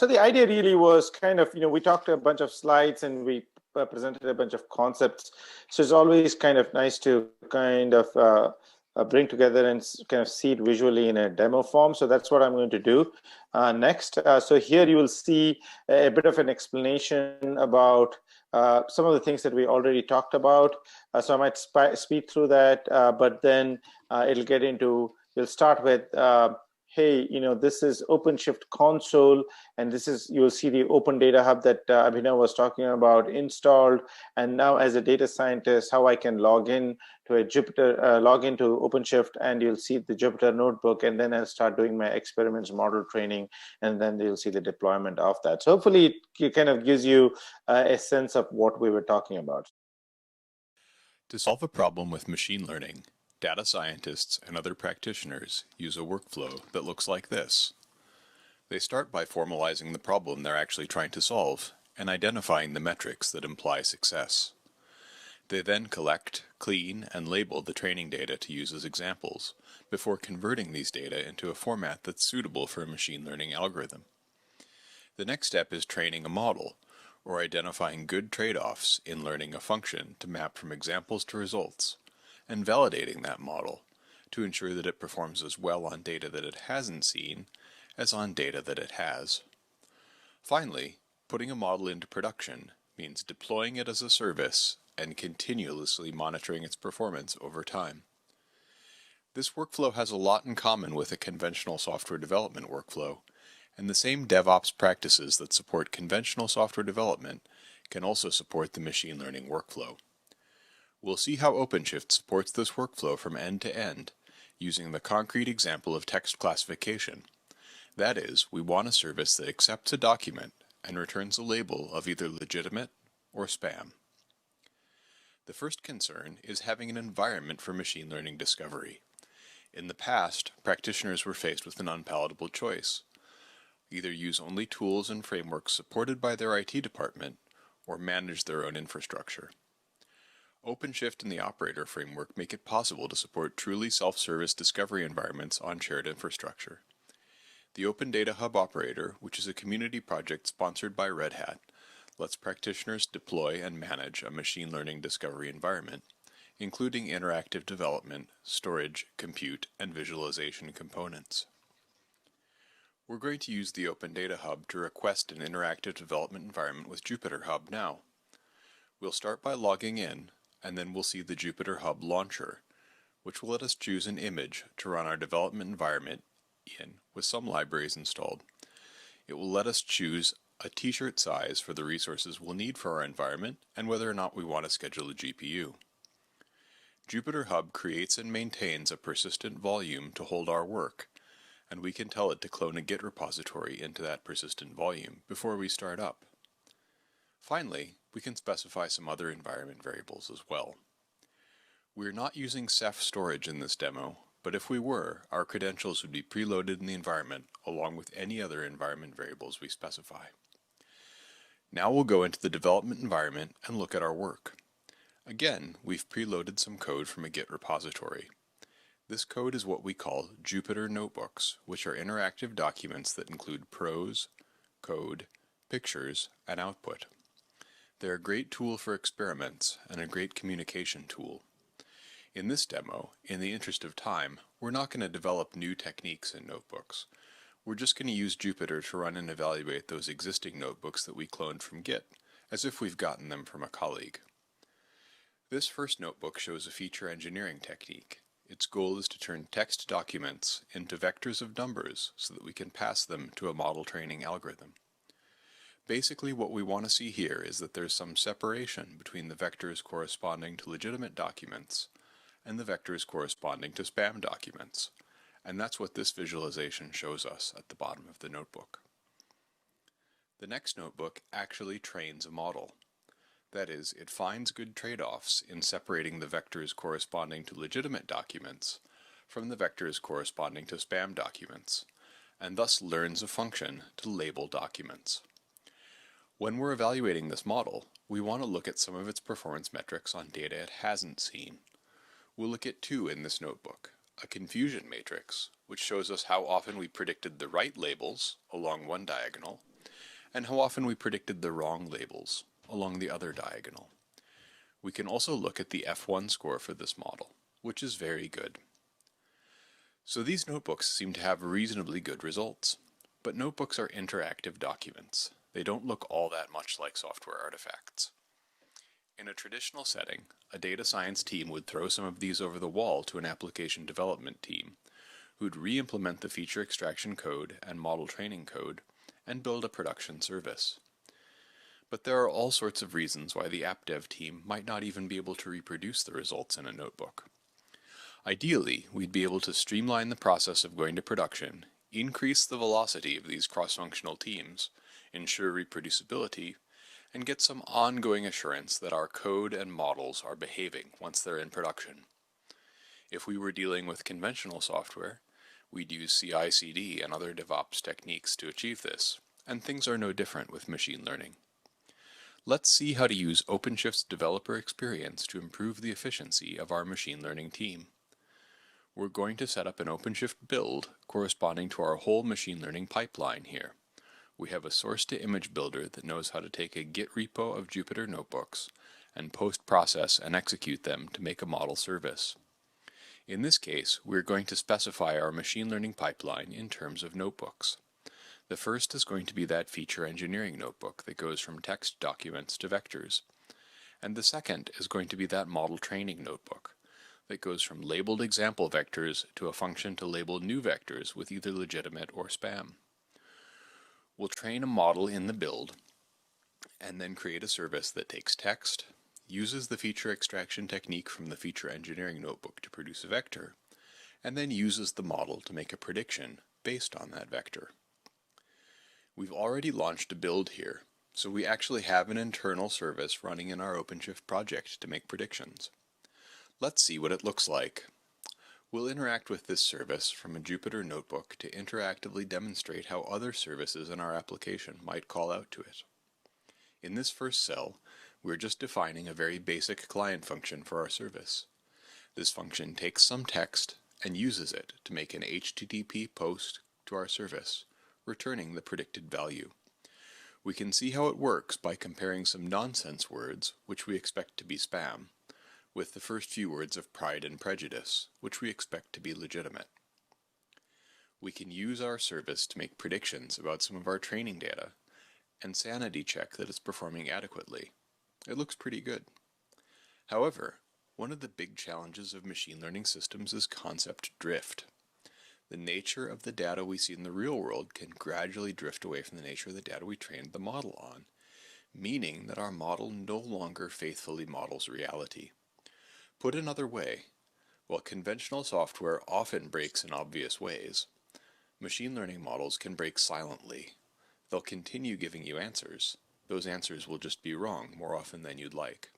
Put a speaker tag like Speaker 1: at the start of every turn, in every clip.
Speaker 1: So the idea really was kind of, we talked a bunch of slides and we presented a bunch of concepts. So it's always kind of nice to kind of bring together and kind of see it visually in a demo form. So that's what I'm going to do next. So here you will see a bit of an explanation about some of the things that we already talked about. So I might speed through that, but then it'll get into, we'll start with hey, this is OpenShift console, and this is, you'll see the Open Data Hub that Abhinav was talking about installed. And now as a data scientist, how I can log in to a Jupyter, log into OpenShift, and you'll see the Jupyter notebook, and then I'll start doing my experiments, model training, and then you'll see the deployment of that. So hopefully it kind of gives you a sense of what we were talking about.
Speaker 2: To solve a problem with machine learning, data scientists and other practitioners use a workflow that looks like this. They start by formalizing the problem they're actually trying to solve and identifying the metrics that imply success. They then collect, clean, and label the training data to use as examples before converting these data into a format that's suitable for a machine learning algorithm. The next step is training a model, or identifying good trade-offs in learning a function to map from examples to results, and validating that model to ensure that it performs as well on data that it hasn't seen as on data that it has. Finally, putting a model into production means deploying it as a service and continuously monitoring its performance over time. This workflow has a lot in common with a conventional software development workflow, and the same DevOps practices that support conventional software development can also support the machine learning workflow. We'll see how OpenShift supports this workflow from end to end, using the concrete example of text classification. That is, we want a service that accepts a document and returns a label of either legitimate or spam. The first concern is having an environment for machine learning discovery. In the past, practitioners were faced with an unpalatable choice. Either use only tools and frameworks supported by their IT department, or manage their own infrastructure. OpenShift and the Operator framework make it possible to support truly self-service discovery environments on shared infrastructure. The Open Data Hub Operator, which is a community project sponsored by Red Hat, lets practitioners deploy and manage a machine learning discovery environment, including interactive development, storage, compute, and visualization components. We're going to use the Open Data Hub to request an interactive development environment with Jupyter Hub now. We'll start by logging in, and then we'll see the Jupyter Hub launcher, which will let us choose an image to run our development environment in with some libraries installed. It will let us choose a t-shirt size for the resources we'll need for our environment and whether or not we want to schedule a GPU. Jupyter Hub creates and maintains a persistent volume to hold our work, and we can tell it to clone a Git repository into that persistent volume before we start up. Finally, we can specify some other environment variables as well. We're not using Ceph storage in this demo, but if we were, our credentials would be preloaded in the environment along with any other environment variables we specify. Now we'll go into the development environment and look at our work. Again, we've preloaded some code from a Git repository. This code is what we call Jupyter Notebooks, which are interactive documents that include prose, code, pictures, and output. They're a great tool for experiments and a great communication tool. In this demo, in the interest of time, we're not going to develop new techniques in notebooks. We're just going to use Jupyter to run and evaluate those existing notebooks that we cloned from Git, as if we've gotten them from a colleague. This first notebook shows a feature engineering technique. Its goal is to turn text documents into vectors of numbers so that we can pass them to a model training algorithm. Basically, what we want to see here is that there's some separation between the vectors corresponding to legitimate documents and the vectors corresponding to spam documents, and that's what this visualization shows us at the bottom of the notebook. The next notebook actually trains a model. That is, it finds good trade-offs in separating the vectors corresponding to legitimate documents from the vectors corresponding to spam documents, and thus learns a function to label documents. When we're evaluating this model, we want to look at some of its performance metrics on data it hasn't seen. We'll look at two in this notebook: a confusion matrix, which shows us how often we predicted the right labels along one diagonal, and how often we predicted the wrong labels along the other diagonal. We can also look at the F1 score for this model, which is very good. So these notebooks seem to have reasonably good results, but notebooks are interactive documents. They don't look all that much like software artifacts. In a traditional setting, a data science team would throw some of these over the wall to an application development team, who'd re-implement the feature extraction code and model training code and build a production service. But there are all sorts of reasons why the app dev team might not even be able to reproduce the results in a notebook. Ideally, we'd be able to streamline the process of going to production, increase the velocity of these cross-functional teams, ensure reproducibility, and get some ongoing assurance that our code and models are behaving once they're in production. If we were dealing with conventional software, we'd use CI/CD and other DevOps techniques to achieve this, and things are no different with machine learning. Let's see how to use OpenShift's developer experience to improve the efficiency of our machine learning team. We're going to set up an OpenShift build corresponding to our whole machine learning pipeline here. We have a source-to-image builder that knows how to take a Git repo of Jupyter notebooks and post-process and execute them to make a model service. In this case, we're going to specify our machine learning pipeline in terms of notebooks. The first is going to be that feature engineering notebook that goes from text documents to vectors. And the second is going to be that model training notebook that goes from labeled example vectors to a function to label new vectors with either legitimate or spam. We'll train a model in the build and then create a service that takes text, uses the feature extraction technique from the feature engineering notebook to produce a vector, and then uses the model to make a prediction based on that vector. We've already launched a build here, so we actually have an internal service running in our OpenShift project to make predictions. Let's see what it looks like. We'll interact with this service from a Jupyter notebook to interactively demonstrate how other services in our application might call out to it. In this first cell, we're just defining a very basic client function for our service. This function takes some text and uses it to make an HTTP post to our service, returning the predicted value. We can see how it works by comparing some nonsense words, which we expect to be spam, with the first few words of pride and prejudice, which we expect to be legitimate. We can use our service to make predictions about some of our training data and sanity check that it's performing adequately. It looks pretty good. However, one of the big challenges of machine learning systems is concept drift. The nature of the data we see in the real world can gradually drift away from the nature of the data we trained the model on, meaning that our model no longer faithfully models reality. Put another way, while conventional software often breaks in obvious ways, machine learning models can break silently. They'll continue giving you answers. Those answers will just be wrong more often than you'd like.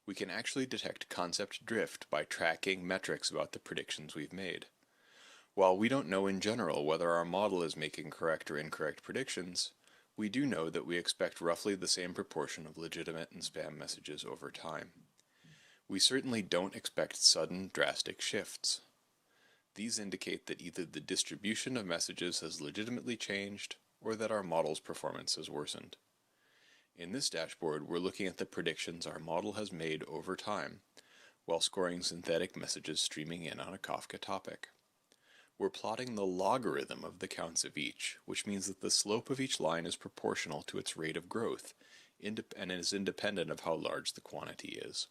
Speaker 2: We can actually detect concept drift by tracking metrics about the predictions we've made. While we don't know in general whether our model is making correct or incorrect predictions, we do know that we expect roughly the same proportion of legitimate and spam messages over time. We certainly don't expect sudden, drastic shifts. These indicate that either the distribution of messages has legitimately changed or that our model's performance has worsened. In this dashboard, we're looking at the predictions our model has made over time, while scoring synthetic messages streaming in on a Kafka topic. We're plotting the logarithm of the counts of each, which means that the slope of each line is proportional to its rate of growth, and is independent of how large the quantity is.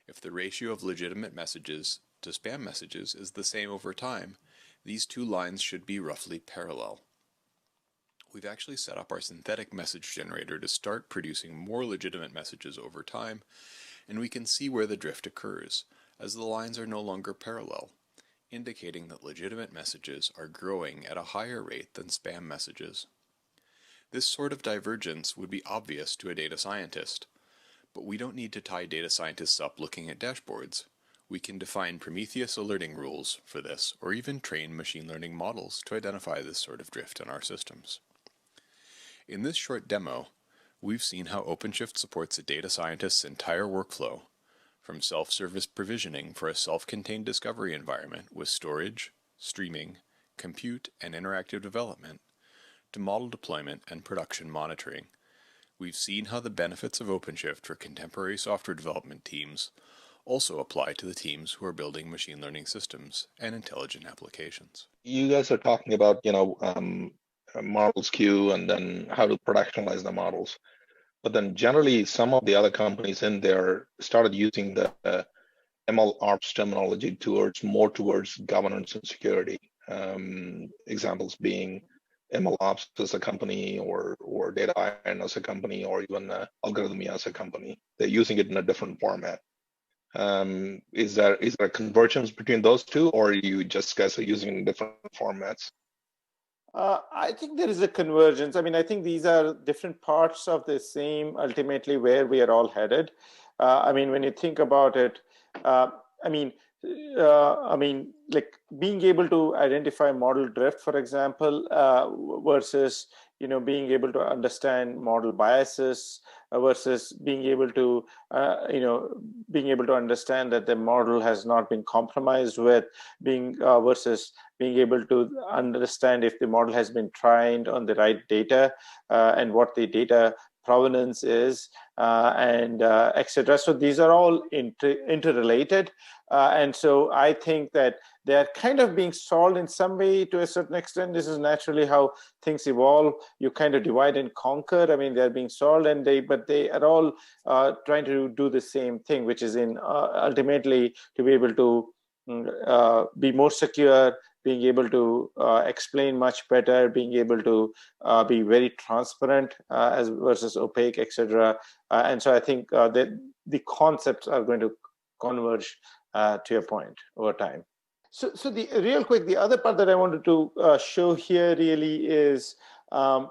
Speaker 2: If the ratio of legitimate messages to spam messages is the same over time, these two lines should be roughly parallel. We've actually set up our synthetic message generator to start producing more legitimate messages over time, and we can see where the drift occurs, as the lines are no longer parallel, indicating that legitimate messages are growing at a higher rate than spam messages. This sort of divergence would be obvious to a data scientist, but we don't need to tie data scientists up looking at dashboards. We can define Prometheus alerting rules for this, or even train machine learning models to identify this sort of drift in our systems. In this short demo, we've seen how OpenShift supports a data scientist's entire workflow, from self-service provisioning for a self-contained discovery environment with storage, streaming, compute, and interactive development, to model deployment and production monitoring, we've seen how the benefits of OpenShift for contemporary software development teams also apply to the teams who are building machine learning systems and intelligent applications.
Speaker 3: You guys are talking about, models queue and then how to productionalize the models. But then generally, some of the other companies in there started using the ML ops terminology more towards governance and security. Examples being ML ops as a company, or data iron as a company, or even algorithmia as a company. They're using it in a different format. Is there a convergence between those two, or are you just guys are using it in different formats?
Speaker 1: I think there is a convergence. I mean, I think these are different parts of the same, ultimately, where we are all headed. I mean, when you think about it, like being able to identify model drift, for example, versus being able to understand model biases, versus being able to understand that the model has not been compromised with versus being able to understand if the model has been trained on the right data and what the data provenance is, and etc. So these are all interrelated, and so I think that they are kind of being solved in some way to a certain extent. This is naturally how things evolve. You kind of divide and conquer. I mean, they're being solved, but they are all trying to do the same thing, which is ultimately to be able to be more secure, being able to explain much better, being able to be very transparent as versus opaque, etc. And so I think that the concepts are going to converge to your point over time. So real quick, the other part that I wanted to show here really is, how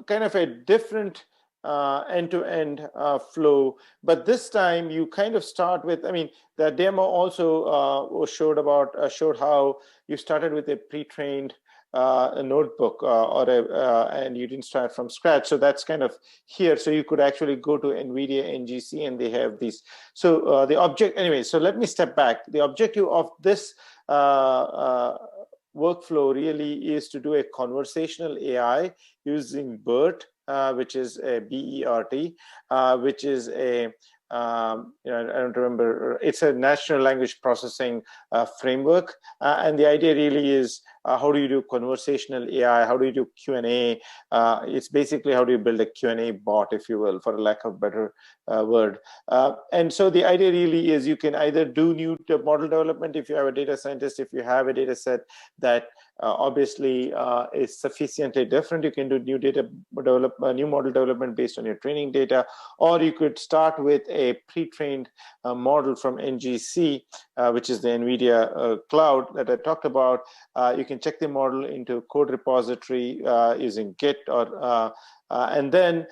Speaker 1: kind of a different end-to-end flow, but this time you kind of start with, I mean, the demo also showed how you started with a pre-trained a notebook and you didn't start from scratch. So that's kind of here. So you could actually go to NVIDIA NGC and they have these. So so let me step back. The objective of this workflow really is to do a conversational AI using BERT, which is a BERT, which is a I don't remember. It's a natural language processing framework, and the idea really is how do you do conversational AI? How do you do Q&A? It's basically how do you build a Q&A bot, if you will, for lack of a better word. And so the idea really is you can either do new model development if you have a data scientist, if you have a data set that obviously is sufficiently different. You can do new model development based on your training data, or you could start with a pre-trained model from NGC, which is the NVIDIA cloud that I talked about. You can check the model into code repository using Git, or and then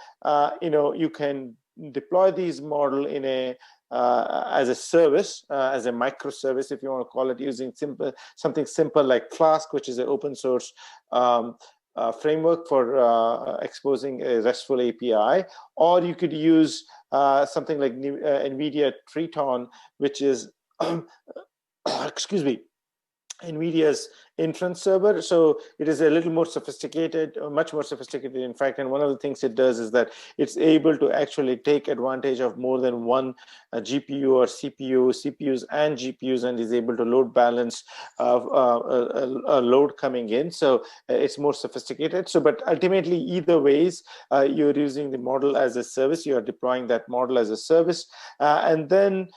Speaker 1: you can deploy these model in a as a service, as a microservice, if you want to call it, using something simple like Flask, which is an open source framework for exposing a RESTful API, or you could use something like NVIDIA Triton, which is excuse me, NVIDIA's inference server. So it is a little more sophisticated, much more sophisticated, in fact. And one of the things it does is that it's able to actually take advantage of more than one GPU or CPUs and GPUs, and is able to load balance a load coming in. So it's more sophisticated. So, but ultimately, either ways, you're using the model as a service. You are deploying that model as a service, and then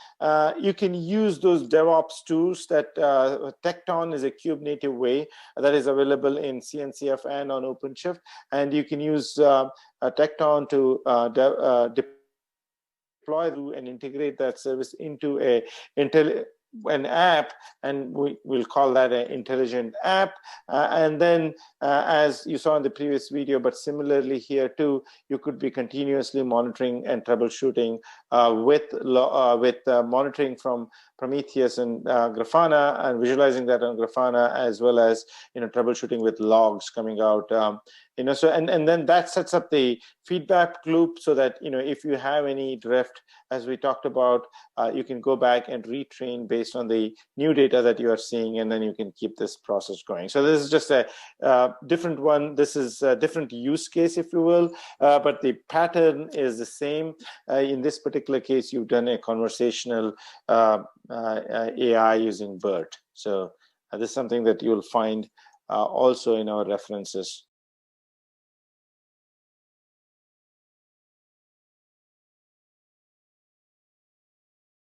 Speaker 1: you can use those DevOps tools that Tecton is a kube native way that is available in CNCF and on OpenShift, and you can use Tecton to deploy and integrate that service into an app, and we'll call that an intelligent app. And then, as you saw in the previous video, but similarly here too, you could be continuously monitoring and troubleshooting with monitoring from Prometheus and Grafana, and visualizing that on Grafana, as well as troubleshooting with logs coming out. So and then that sets up the feedback loop, so that if you have any drift, as we talked about, you can go back and retrain based based on the new data that you are seeing, and then you can keep this process going. So this is just a different one. This is a different use case, if you will, but the pattern is the same. In this particular case, you've done a conversational AI using BERT. So this is something that you'll find also in our references.